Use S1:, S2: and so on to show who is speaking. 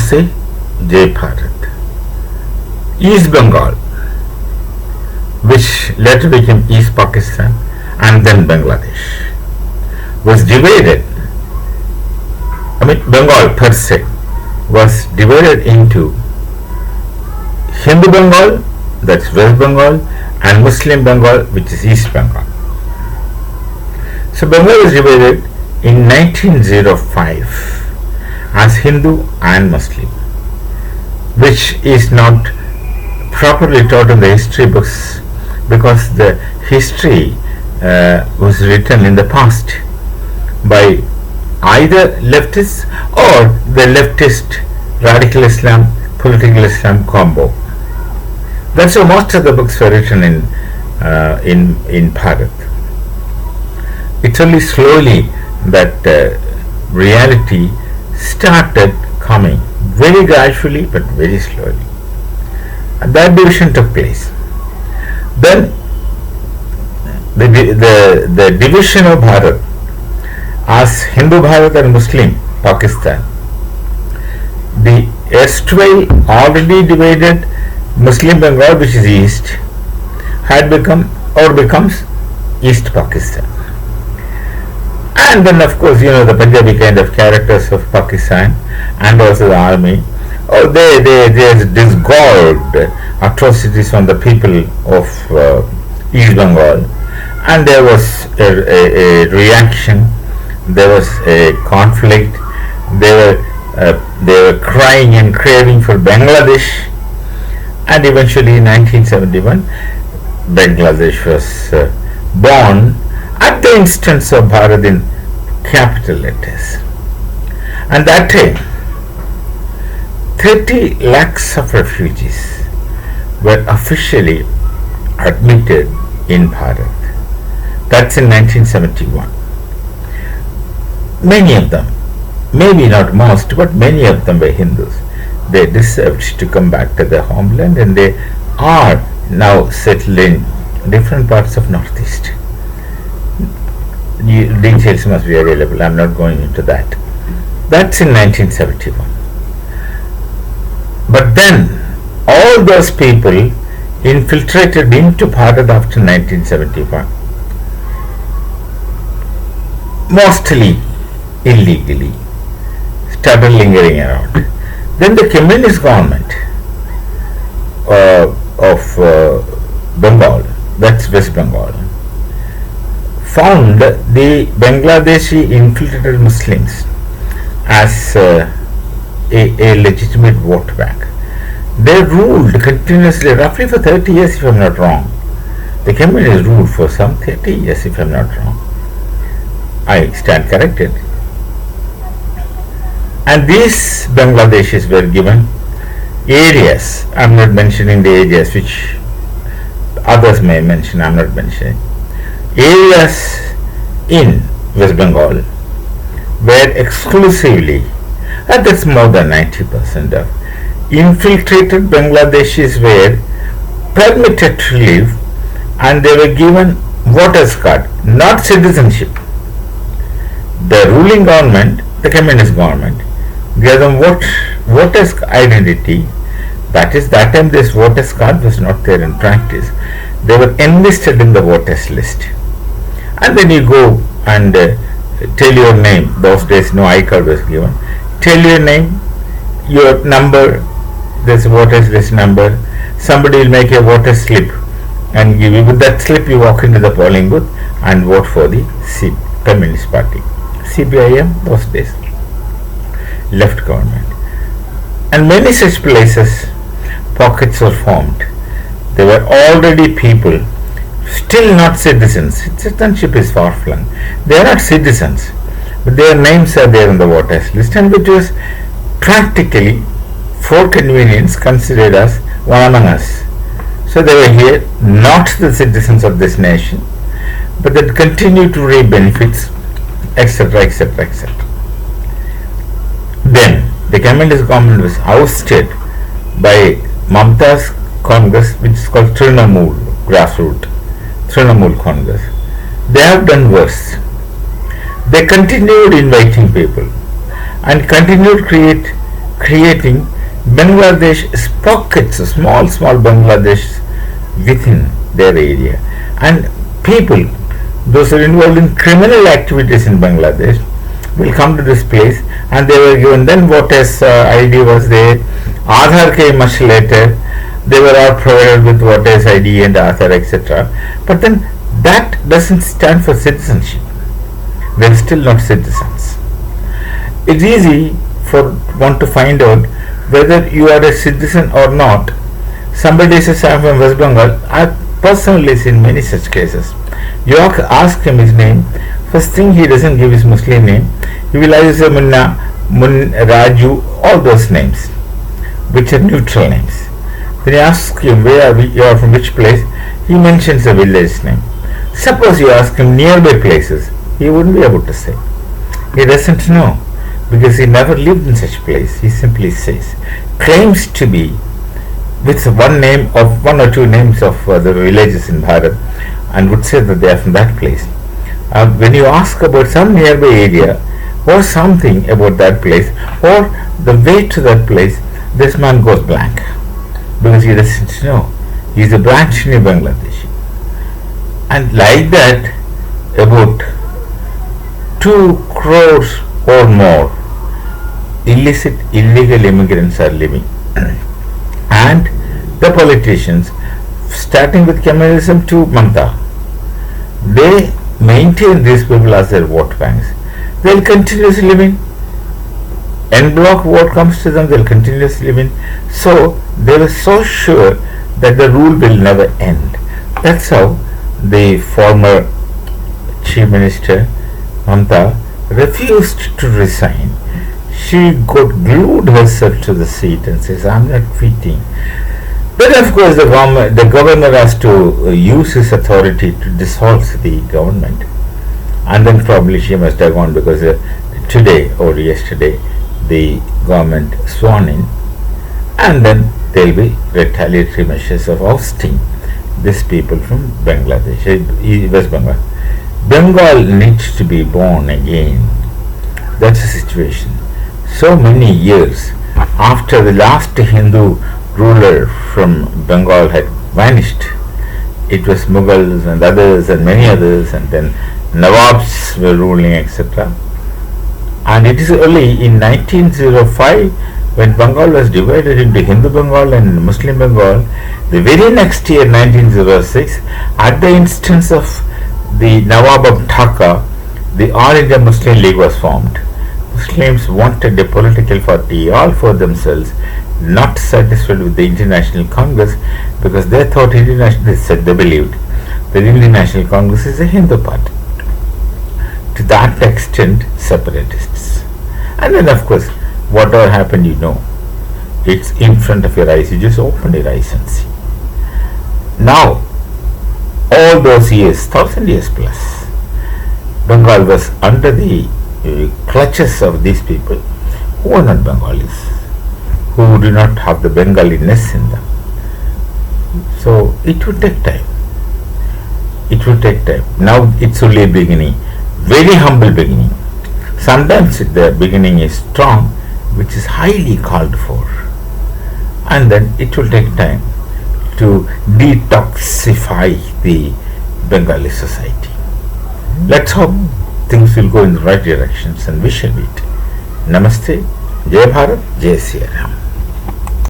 S1: say Jai Bharat. East Bengal, which later became East Pakistan and then Bangladesh, was divided. Bengal per se was divided into Hindu Bengal, that's West Bengal, and Muslim Bengal, which is East Bengal. So Bengal was divided in 1905 as Hindu and Muslim, which is not properly taught in the history books because the history was written in the past by either leftists or the leftist radical Islam, political Islam combo. That's why most of the books were written in Bharat. It's only slowly that reality started coming, very gradually but very slowly. And that division took place. Then the division of Bharat as Hindu Bharat and Muslim Pakistan, the erstwhile already divided Muslim Bengal, which is East, had become or becomes East Pakistan. And then of course, the Punjabi kind of characters of Pakistan and also the army, they disgorged atrocities on the people of East Bengal, and there was a reaction, there was a conflict, they were crying and craving for Bangladesh, and eventually in 1971 Bangladesh was born at the instance of Bharat in capital letters. And that time 30 lakhs of refugees were officially admitted in Bharat. That's in 1971. Many of them, maybe not most, but many of them were Hindus. They deserved to come back to their homeland, and they are now settled in different parts of Northeast. Details must be available. I'm not going into that. That's in 1971. But then all those people infiltrated into Bharat after 1971, mostly illegally, started lingering around. Then the communist government of Bengal, that's West Bengal, found the Bangladeshi infiltrated Muslims as a legitimate vote bank. They ruled continuously, roughly for 30 years if I am not wrong. The communists ruled for some 30 years if I am not wrong. I stand corrected. And these Bangladeshis were given areas. I am not mentioning the areas which others may mention, I am not mentioning. Areas in West Bengal where exclusively, and that's more than 90% of infiltrated Bangladeshis were permitted to live, and they were given voters card, not citizenship. The ruling government, the communist government, gave them voters identity. That is, that time this voters card was not there in practice. They were enlisted in the voters list. And then you go and tell your name. Those days no I-card was given. Tell your name, your number, this voters list number. Somebody will make a voter slip and give you. With that slip you walk into the polling booth and vote for the Communist Party. CPIM those days. Left government. And many such places, pockets were formed. There were already people still not citizens. Citizenship is far flung. They are not citizens, but their names are there on the voters list, and which was practically for convenience considered as one among us. So they were here, not the citizens of this nation, but that continue to reap benefits, etc., etc., etc. Then the communist government was ousted by Mamta's Congress, which is called Trinamool, grassroots, Trinamool Congress. They have done worse. They continued inviting people and continued creating Bangladesh pockets, small Bangladesh within their area. And people, those who are involved in criminal activities in Bangladesh, will come to this place, and they were given. Then what as ID was there. Aadhaar came much later. They were all provided with what is ID and Aadhaar, etc. But then that doesn't stand for citizenship. They are still not citizens. It's easy for one to find out whether you are a citizen or not. Somebody says, I am from West Bengal. I have personally seen many such cases. You ask him his name. First thing, he doesn't give his Muslim name. He will either say Munna, Raju, all those names, which are neutral names. Then you ask him, you are from which place? He mentions a village name. Suppose you ask him nearby places, he wouldn't be able to say. He doesn't know, because he never lived in such place. He simply says, claims to be with one or two names of the villages in Bharat, and would say that they are from that place. When you ask about some nearby area or something about that place or the way to that place, this man goes blank, because he doesn't know. He is a branch in Bangladesh. And like that, about 2 crores or more illegal immigrants are living. And the politicians, starting with communism to Mamata, they maintain these people as their vote banks. They'll continuously live in. En bloc vote comes to them, they'll continuously live in. So they were so sure that the rule will never end. That's how the former Chief Minister Mamata refused to resign. She got glued herself to the seat and says, I'm not quitting. Then of course the governor has to use his authority to dissolve the government. And then probably she must have gone, because today or yesterday the government sworn in, and then there will be retaliatory measures of ousting these people from Bangladesh, West Bengal. Bengal needs to be born again. That's the situation. So many years after the last Hindu ruler from Bengal had vanished, it was Mughals and others and many others, and then Nawabs were ruling, etc. And it is only in 1905, when Bengal was divided into Hindu Bengal and Muslim Bengal, the very next year, 1906, at the instance of the Nawab of Dhaka, the All India Muslim League was formed. Muslims wanted a political party all for themselves, not satisfied with the International Congress, because they thought they believed that Indian National Congress is a Hindu party. To that extent, separatists. And then of course, whatever happened, you know, it's in front of your eyes. You just open your eyes and see. Now, all those years, 1,000 years plus, Bengal was under the clutches of these people who are not Bengalis, who do not have the Bengaliness in them. So it would take time. It will take time. Now it's only a beginning, very humble beginning. Sometimes the beginning is strong, which is highly called for, and then it will take time to detoxify the Bengali society. Let's hope things will go in the right directions, and we shall meet. Namaste, Jai Bharat, Jai Sri Ram.